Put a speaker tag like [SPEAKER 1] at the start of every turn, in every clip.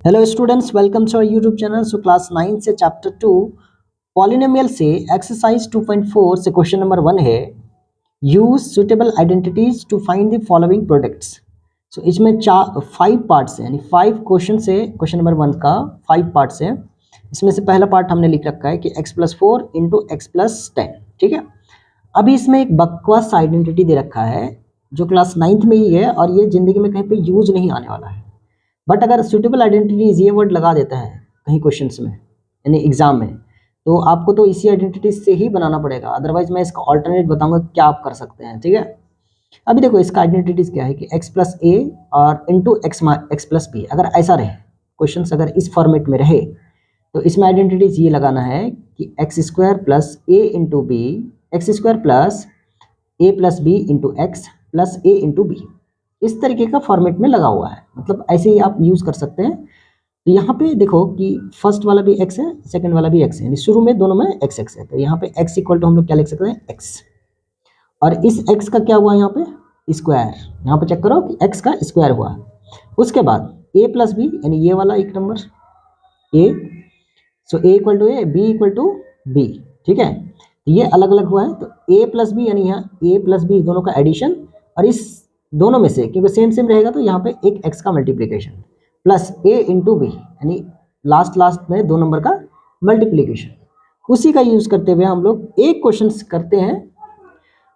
[SPEAKER 1] Hello students, welcome to our YouTube channel. So class 9 से chapter 2 polynomial से exercise 2.4 से question number 1 है, use suitable identities to find the following products. So इसमें 5 parts हैं, यानी 5 question से question number 1 का 5 पार्ट्स हैं। इसमें से पहला पार्ट हमने लिख रखा है कि x+4 इंटू x+10। ठीक है, अभी इसमें एक बकवास आइडेंटिटी दे रखा है जो क्लास 9th में ही है और ये जिंदगी में कहीं पे यूज नहीं आने वाला है। बट अगर सुटेबल आइडेंटिटीज ये वर्ड लगा देता है कहीं क्वेश्चंस में, यानी एग्जाम में, तो आपको तो इसी आइडेंटिटीज से ही बनाना पड़ेगा, अदरवाइज मैं इसका ऑल्टरनेट बताऊंगा क्या आप कर सकते हैं। ठीक है, अभी देखो इसका आइडेंटिटीज क्या है कि x+a और इंटू x+b। अगर ऐसा रहे क्वेश्चन, अगर इस फॉर्मेट में रहे तो इसमें आइडेंटिटीज ये लगाना है कि x² plus a into b, x² plus a plus b into x plus a into b. इस तरीके का फॉर्मेट में लगा हुआ है, मतलब ऐसे ही आप यूज कर सकते हैं। तो यहाँ पे देखो कि फर्स्ट वाला भी x है, सेकंड वाला भी x है, यानी शुरू में दोनों में x x है। तो यहाँ पे x इक्वल टू हम लोग क्या लिख सकते हैं, x। और इस x का क्या हुआ यहाँ पे, स्क्वायर। यहाँ पे चेक करो कि x का स्क्वायर हुआ। उसके बाद a प्लस बी, यानी ये वाला एक number a, so a equal to a, b equal to b। ठीक है, तो ये अलग अलग हुआ है, तो a प्लस बी यानी यहाँ a प्लस बी दोनों का एडिशन, और इस दोनों में से क्योंकि सेम सेम रहेगा तो यहाँ पे एक x का multiplication plus a into b, यानी लास्ट में 2 नंबर का मल्टीप्लीकेशन। उसी का यूज करते हुए हम लोग एक क्वेश्चन करते हैं,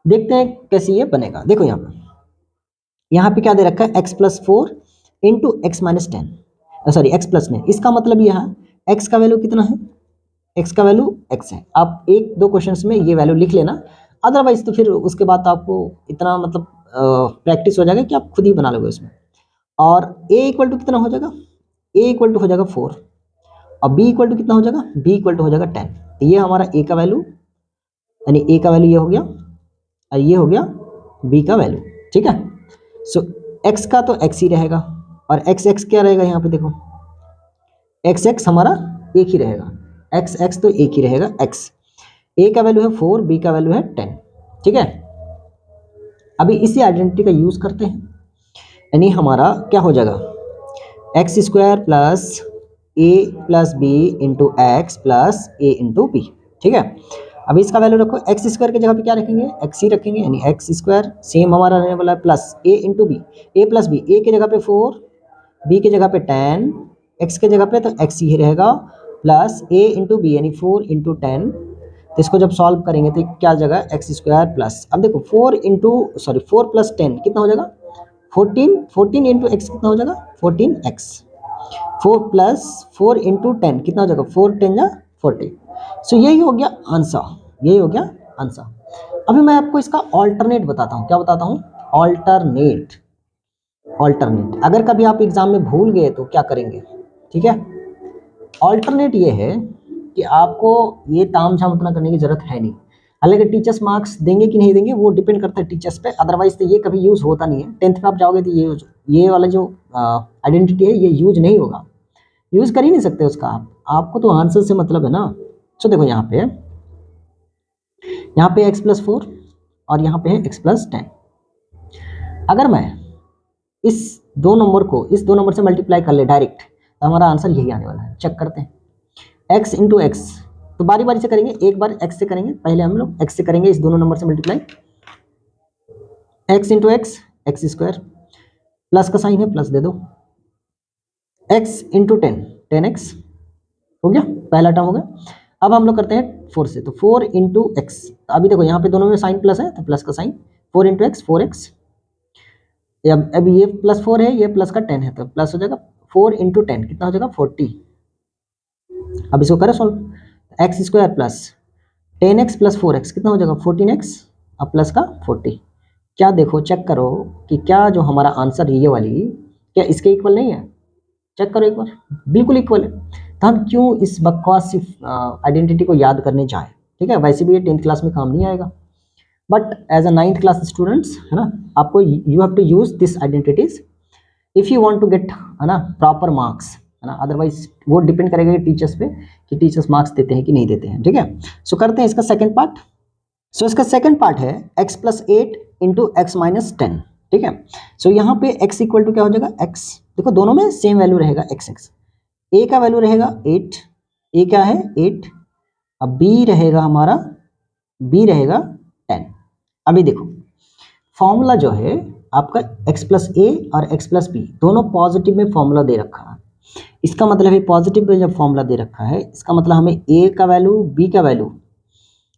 [SPEAKER 1] देखते हैं कैसे ये बनेगा। देखो यहाँ पे क्या दे रखा है, x+4 into x-10, sorry x+ में, इसका मतलब यहाँ x का वैल्यू कितना है, x का वैल्यू x है। आप एक दो क्वेश्चंस में ये वैल्यू लिख लेना, अदरवाइज तो फिर उसके बाद आपको इतना मतलब प्रैक्टिस हो जाएगा कि आप खुद ही बना लोगे उसमें। और a इक्वल टू कितना हो जाएगा, a इक्वल टू हो जाएगा 4, और b इक्वल टू कितना हो जाएगा, b इक्वल टू हो जाएगा 10। तो ये हमारा a का वैल्यू, यानी a का वैल्यू ये हो गया और ये हो गया b का वैल्यू। ठीक है, सो x का तो x ही रहेगा, और x क्या रहेगा यहाँ पे देखो, x हमारा एक ही रहेगा, x तो एक ही रहेगा, x a का वैल्यू है 4, b का वैल्यू है 10। ठीक है, अभी इसी आइडेंटिटी का यूज करते हैं, यानी हमारा क्या हो जाएगा, x² plus a plus b into x plus a into b. ठीक है, अभी इसका वैल्यू रखो, x² की जगह पे क्या रखेंगे, x ही रखेंगे, यानी x²। सेम हमारा रहने वाला है plus a into b, a plus b, a की जगह पे 4, b की जगह पे 10, x की जगह पे तो x ही रहेगा, प्लस a इंटू बी, यानी 4 इंटू 10। तो इसको जब सॉल्व करेंगे तो क्या जगह, x² प्लस, अब देखो 4 प्लस 10 कितना हो जाएगा, 14 इंटू एक्स कितना हो जाएगा, 14x। 4 प्लस 4 इंटू 10 कितना हो जाएगा, 4 10 जा 40। सो यही हो गया आंसर, यही हो गया आंसर। अभी मैं आपको इसका ऑल्टरनेट बताता हूँ, क्या बताता हूँ, ऑल्टरनेट। अगर कभी आप एग्जाम में भूल गए तो क्या करेंगे। ठीक है, ऑल्टरनेट ये है कि आपको ये ताम झाम उतना करने की जरूरत है नहीं। हालांकि टीचर्स मार्क्स देंगे कि नहीं देंगे वो डिपेंड करता है टीचर्स पे, अदरवाइज तो ये कभी यूज होता नहीं है। 10th में आप जाओगे तो ये वाला जो आइडेंटिटी है ये यूज नहीं होगा, यूज कर ही नहीं सकते उसका आपको तो आंसर से मतलब है ना। तो देखो यहाँ पे x+4 और यहाँ पे है x+10। अगर मैं इस दो नंबर से मल्टीप्लाई कर ले डायरेक्ट, तो हमारा आंसर यही आने वाला है। चेक करते हैं, x इंटू एक्स, तो बारी बारी से करेंगे, एक बार x से करेंगे, पहले हम लोग x से करेंगे इस दोनों नंबर से multiply, x into x, x², plus का साइन है प्लस दे दो, x इंटू 10, 10x हो गया, पहला टर्म हो गया। अब हम लोग करते हैं 4 से, तो 4 इंटू एक्स, अभी देखो यहाँ पे दोनों में साइन प्लस है तो प्लस का साइन, 4 इंटू एक्स 4x। अब ये +4 है, ये प्लस का 10 है तो प्लस हो जाएगा, 4 इंटू 10 कितना हो जाएगा, 40। अब इसको करें solve, x² plus 10x plus 4x कितना हो जाएगा, 14x, अब प्लस का 40। क्या देखो, चेक करो कि क्या जो हमारा आंसर ये वाली क्या इसके इक्वल नहीं है, चेक करो एक बार, बिल्कुल इक्वल है। तो हम क्यों इस बकवास आइडेंटिटी को याद करने जाए। ठीक है, वैसे भी ये 10th क्लास में काम नहीं आएगा, but as a 9th class students है ना, आपको you have to use this identities if you want to get, है ना, प्रॉपर मार्क्स, है ना। अदरवाइज वो डिपेंड करेगा टीचर्स पे कि टीचर्स मार्क्स देते हैं कि नहीं देते हैं। ठीक है, सो करते हैं इसका सेकंड पार्ट। सो इसका सेकंड पार्ट है x+8 इंटू x-10। ठीक है, सो यहाँ पे x इक्वल टू क्या हो जाएगा, x, देखो दोनों में सेम वैल्यू रहेगा x। ए का वैल्यू रहेगा 8, ए क्या है 8, अब बी रहेगा हमारा, बी रहेगा 10। अभी देखो फॉर्मूला जो है आपका x प्लस ए और x प्लस बी दोनों पॉजिटिव में फॉर्मूला दे रखा है। इसका मतलब है पॉजिटिव में जब फॉर्मूला दे रखा है इसका मतलब हमें a का वैल्यू b का वैल्यू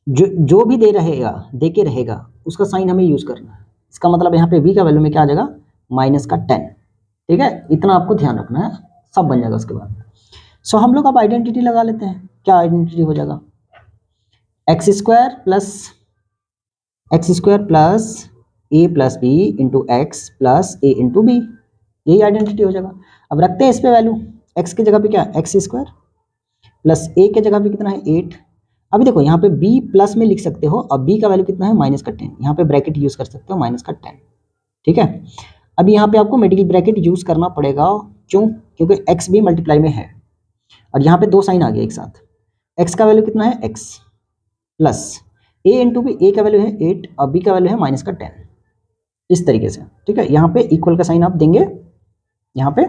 [SPEAKER 1] जो भी दे के रहेगा उसका साइन हमें यूज करना है। इसका मतलब यहाँ पे b का वैल्यू में क्या आ जाएगा -10। ठीक है, इतना आपको ध्यान रखना है, सब बन जाएगा उसके बाद। सो हम लोग अब आइडेंटिटी लगा लेते हैं। क्या आइडेंटिटी हो जाएगा, x square plus a plus b into x plus a into b, यही आइडेंटिटी हो जाएगा। अब रखते हैं इस पे वैल्यू, एक्स की जगह पे क्या एक्स स्क्वायर प्लस ए के जगह पे कितना है 8। अभी देखो यहाँ पे b प्लस में लिख सकते हो, अब b का वैल्यू कितना है -10, यहाँ पे ब्रैकेट यूज कर सकते हो -10। ठीक है, अभी यहाँ पे आपको मिडिल ब्रैकेट यूज करना पड़ेगा, क्यों, क्योंकि x भी मल्टीप्लाई में है और यहाँ पे दो साइन आ गया एक साथ। x का वैल्यू कितना है x plus a into b, a का वैल्यू है 8 और b का वैल्यू है -10, इस तरीके से। ठीक है, यहाँ पे इक्वल का साइन आप देंगे यहाँ पे।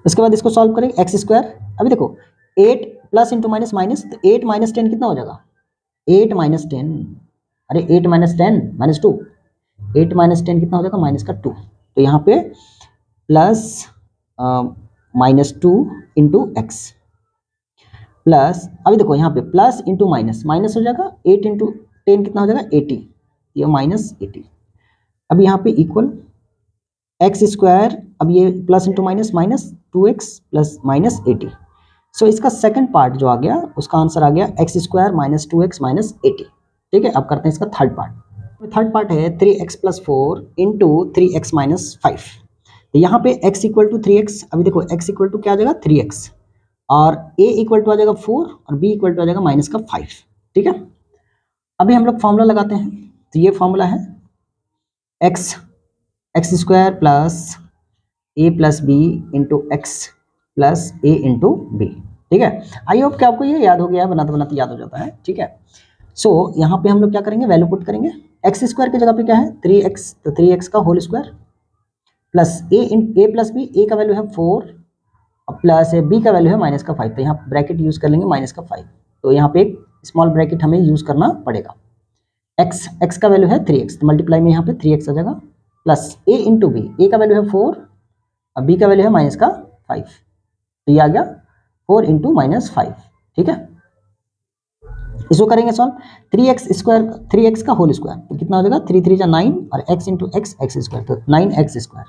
[SPEAKER 1] उसके बाद इसको सॉल्व करेंगे एक्स स्क्वायर। अभी देखो 8 प्लस इंटू माइनस माइनस, तो 8 माइनस 10 कितना हो जाएगा 8 माइनस 10, अरे 8 माइनस 10 -2, 8 माइनस 10 कितना हो जाएगा -2। तो यहाँ पे प्लस -2 इंटू एक्स प्लस, अभी देखो यहाँ पे प्लस इंटू माइनस माइनस हो जाएगा, 8 इंटू 10 कितना हो जाएगा 80, ये -80। अब यहाँ पे इक्वल एक्स स्क्वायर, अब ये plus into minus -2x plus -80। सो इसका सेकंड पार्ट जो आ गया उसका आंसर आ गया एक्स स्क्वायर -2x -80। ठीक है, अब करते हैं इसका थर्ड पार्ट। थर्ड पार्ट है 3x plus 4 into 3x minus 5। तो यहाँ पे x इक्वल टू 3x, अभी देखो x इक्वल टू क्या आ जाएगा 3x और a इक्वल टू आ जाएगा 4 और b इक्वल टू आ जाएगा -5। ठीक है, अभी हम लोग फॉर्मूला लगाते हैं। तो ये फॉर्मूला है x square plus a plus b into x plus a into b. ठीक है, आई होप कि आपको ये याद हो गया, बनाते बनाते याद हो जाता है। ठीक है, सो यहाँ पे हम लोग क्या करेंगे, वैल्यू पुट करेंगे। एक्स स्क्वायर की जगह पे क्या है 3x, तो 3x का whole square plus a plus B, a का वैल्यू है 4 और प्लस बी का वैल्यू है -5। तो यहाँ ब्रैकेट यूज कर लेंगे -5, तो यहाँ पे एक स्मॉल ब्रैकेट हमें यूज करना पड़ेगा। एक्स का वैल्यू है 3x, तो मल्टीप्लाई में यहाँ पे 3x आ जाएगा plus a into b, a का वैल्यू है 4 और बी का वैल्यू है -5, तो ये आ गया 4 इंटू -5। ठीक है, इसको करेंगे सॉल्व, 3x स्क्वायर 3x का होल स्क्वायर तो कितना हो जाएगा 3 3 9 और x इंटू एक्स स्क्वायर, तो 9x स्क्वायर।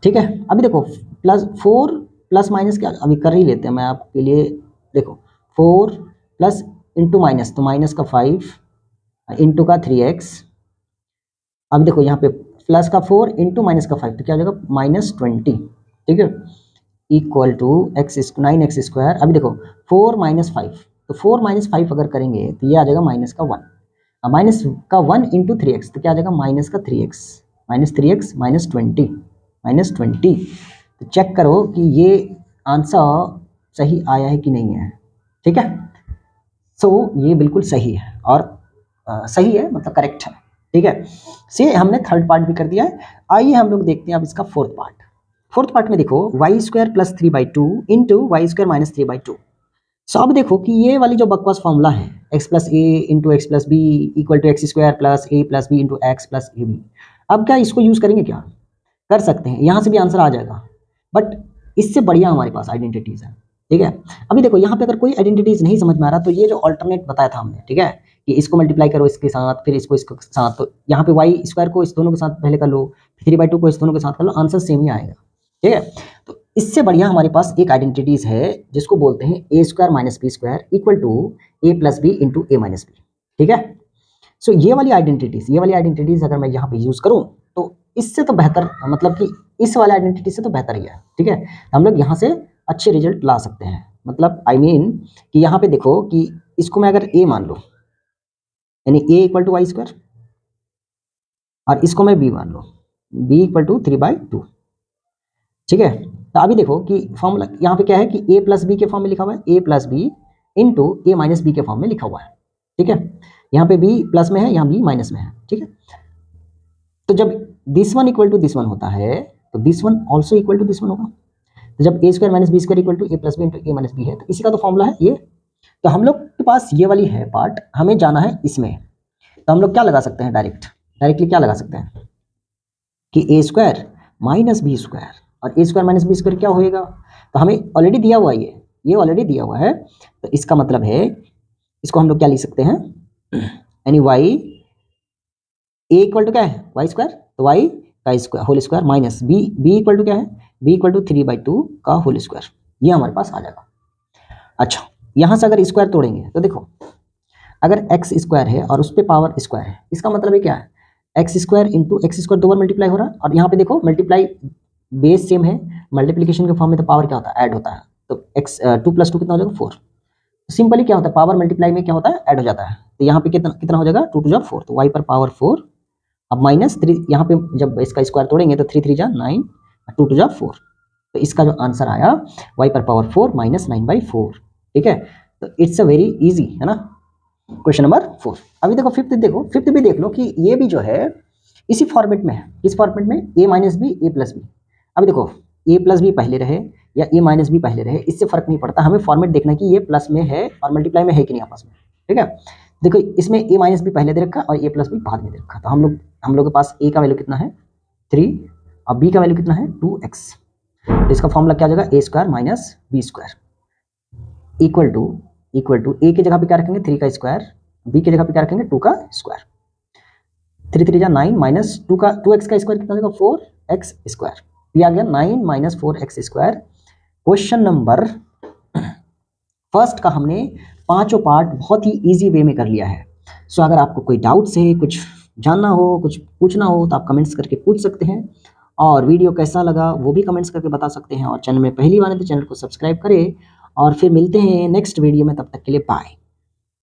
[SPEAKER 1] ठीक है, अभी देखो प्लस 4 प्लस माइनस क्या अभी कर ही लेते हैं मैं आपके लिए। देखो 4 प्लस इंटू माइनस, तो माइनस का 5 इंटू का 3x। अभी देखो यहाँ पे प्लस का 4 इंटू माइनस का 5, तो क्या हो जाएगा -20। ठीक है, equal to x 9x square. अभी देखो 4 - 5, तो 4 - 5 अगर करेंगे तो ये आ जाएगा -1, माइनस का 1 इंटू 3x, तो क्या आ जाएगा -3x -3x -20। तो चेक करो कि ये आंसर सही आया है कि नहीं है। ठीक है, सो ये बिल्कुल सही है और सही है मतलब करेक्ट है। ठीक है, से हमने थर्ड पार्ट भी कर दिया है। आइए हम लोग देखते हैं अब इसका फोर्थ पार्ट। फोर्थ पार्ट में देखो y square plus 3/2 into y square minus 3/2। So अब देखो कि ये वाली जो बकवास फॉर्मूला है x plus a into x plus b equal to x square plus a plus b into x plus a b, अब क्या इसको यूज करेंगे, क्या कर सकते हैं, यहाँ से भी आंसर आ जाएगा, बट इससे बढ़िया हमारे पास आइडेंटिटीज है। ठीक है, अभी देखो यहाँ पे अगर कोई आइडेंटिटीज नहीं समझ में आ रहा तो ये जो ऑल्टरनेट बताया था हमने, ठीक है, कि इसको मल्टीप्लाई करो इसके साथ फिर इसको इसके साथ, तो यहाँ पे वाई स्क्वायर को इस दोनों के साथ पहले कर लो, 3/2 को इस दोनों के साथ कर लो, आंसर सेम ही आएगा। ठीक है, तो इससे बढ़िया हमारे पास एक आइडेंटिटीज है जिसको बोलते हैं a square minus b square equal to a plus b into a minus b. ठीक है, सो ये वाली आइडेंटिटीज अगर मैं यहाँ पे यूज करूँ तो इससे तो बेहतर, मतलब कि इस वाले आइडेंटिटी से तो बेहतर ही है। ठीक है, हम लोग यहाँ से अच्छे रिजल्ट ला सकते हैं, मतलब आई मीन कि यहाँ पे देखो कि इसको मैं अगर ए मान लूँ, यानी ए इक्वल टू वाई स्क्वायर, और इसको मैं बी मान लूँ, बी इक्वल टू 3/2। ठीक है, तो अभी देखो कि फॉर्मूला यहाँ पे क्या है कि ए प्लस बी के फॉर्म में लिखा हुआ है, ए plus b into a minus B के फॉर्म में लिखा हुआ है। ठीक है, यहाँ पे बी प्लस में है, यहाँ बी माइनस में है। ठीक है, तो जब this one equal to this one होता है तो this one also equal to this one होगा। तो जब a square minus b square equal to a plus b into a minus b है, तो इसी का तो फॉर्मूला है ये। तो हम लोग के पास ये वाली है पार्ट, हमें जाना है इसमें। तो हम लोग क्या लगा सकते हैं, डायरेक्टली क्या लगा सकते हैं कि ए स्क्वायर माइनस बी स्क्वायर, और ए स्क्वायर माइनस बी स्क्वायर क्या होएगा, तो हमें ऑलरेडी दिया हुआ है ये ऑलरेडी दिया हुआ है। तो इसका मतलब है इसको हम लोग क्या लिख सकते हैं, यानी वाई ए इक्वल टू क्या है वाई स्क्वायर, तो वाई का square whole square minus b equal to क्या है, बी इक्वल टू 3/2 का होल स्क्वायर, ये हमारे पास आ जाएगा। अच्छा, यहाँ से अगर स्क्वायर तोड़ेंगे तो देखो, अगर एक्स स्क्वायर है और उस पर पावर स्क्वायर है, इसका मतलब है क्या है, x square into x square 2 बार मल्टीप्लाई हो रहा है, और यहाँ पे देखो मल्टीप्लाई बेस सेम है, मल्टीप्लिकेशन के फॉर्म में तो पावर क्या होता है, ऐड होता है। तो एक्स 2 + 2 कितना हो जाएगा 4। सिंपली क्या होता है, पावर मल्टीप्लाई में क्या होता है, ऐड हो जाता है। तो यहाँ पे कितना कितना हो जाएगा 2 × 4, तो वाई पर पावर 4। अब माइनस 3, यहाँ पे जब इसका स्क्वायर तोड़ेंगे तो 3 × 3 = 9, 2 × 4। तो इसका जो आंसर आया वाई पर पावर 4 माइनस 9/4। ठीक है, तो इट्स अ वेरी इजी, है ना। Question number 4। अभी देखो फिफ्थ, देखो फिफ्थ भी देख लो कि ये भी जो है इसी फॉर्मेट में है। किस फॉर्मेट में, a minus b a plus b. अभी देखो a प्लस बी पहले रहे या a माइनस बी पहले रहे, इससे फर्क नहीं पड़ता, हमें फॉर्मेट देखना कि ये प्लस में है और मल्टीप्लाई में है कि नहीं आपस में। ठीक है, देखो इसमें a माइनस बी पहले दे रखा और a प्लस बी बाद में दे रखा। तो हम लोग के पास a का वैल्यू कितना है 3 और b का वैल्यू कितना है 2x। तो इसका फॉर्मूला क्या आ जाएगा, a square minus b square equal to a की जगह पे क्या रखेंगे 3 का स्क्वायर, b की जगह पे क्या रखेंगे 2 का स्क्वायर। 3 × 3 = 9 माइनस 2x का स्क्वायर कितना हो जाएगा 4x स्क्वायर। ये आ गया 9 minus 4x square. Question number first का हमने पांचों पार्ट बहुत ही इजी वे में कर लिया है। सो अगर आपको कोई डाउट्स है, कुछ जानना हो, कुछ पूछना हो, तो आप कमेंट्स करके पूछ सकते हैं। और वीडियो कैसा लगा वो भी कमेंट्स करके बता सकते हैं। और चैनल में पहली बार है तो चैनल को सब्सक्राइब करें। और फिर मिलते हैं नेक्स्ट वीडियो में, तब तक के लिए बाय।